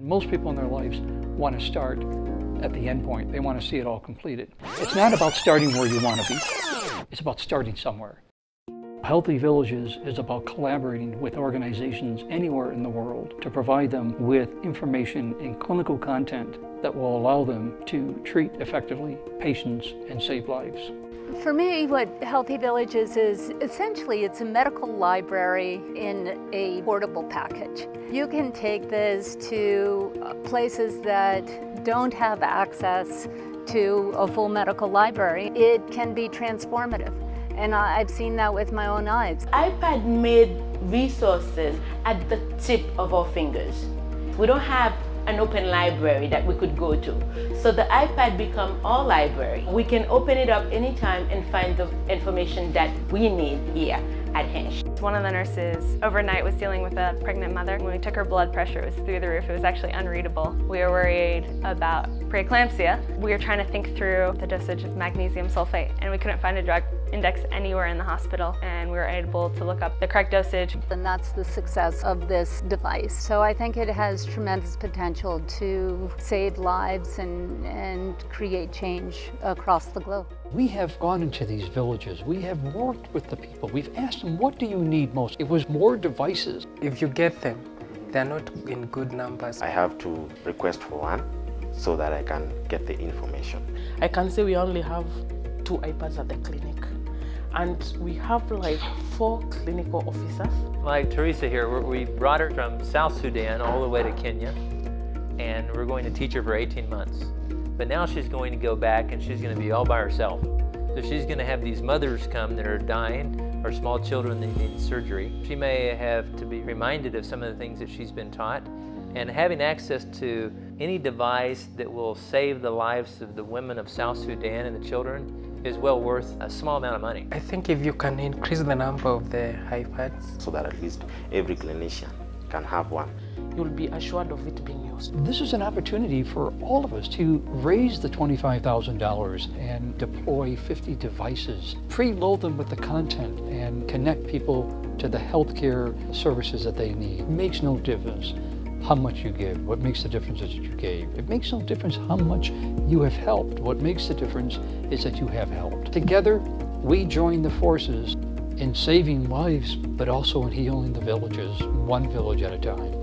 Most people in their lives want to start at the end point. They want to see it all completed. It's not about starting where you want to be. It's about starting somewhere. Healthy Villages is about collaborating with organizations anywhere in the world to provide them with information and clinical content that will allow them to treat effectively patients and save lives. For me, what Healthy Villages is, essentially it's a medical library in a portable package. You can take this to places that don't have access to a full medical library. It can be transformative, and I've seen that with my own eyes. iPad made resources at the tip of our fingers. We don't have an open library that we could go to. So the iPad become our library. We can open it up anytime and find the information that we need here at Hinge. One of the nurses overnight was dealing with a pregnant mother. When we took her blood pressure, it was through the roof. It was actually unreadable. We were worried about preeclampsia. We were trying to think through the dosage of magnesium sulfate, and we couldn't find a drug index anywhere in the hospital, and we were able to look up the correct dosage. And that's the success of this device. So I think it has tremendous potential to save lives and create change across the globe. We have gone into these villages. We have worked with the people. We've asked them, what do you need most? It was more devices. If you get them, they're not in good numbers. I have to request for one so that I can get the information. I can say we only have 2 iPads at the clinic, and we have like 4 clinical officers. Like Teresa here, we brought her from South Sudan all the way to Kenya, and we're going to teach her for 18 months. But now she's going to go back and she's going to be all by herself. So she's going to have these mothers come that are dying, or small children that need surgery. She may have to be reminded of some of the things that she's been taught, and having access to any device that will save the lives of the women of South Sudan and the children is well worth a small amount of money. I think if you can increase the number of the iPads, so that at least every clinician can have one, you'll be assured of it being used. This is an opportunity for all of us to raise the $25,000 and deploy 50 devices, preload them with the content, and connect people to the healthcare services that they need. It makes no difference how much you give. What makes the difference is that you gave. It makes no difference how much you have helped. What makes the difference is that you have helped. Together, we join the forces in saving lives, but also in healing the villages, one village at a time.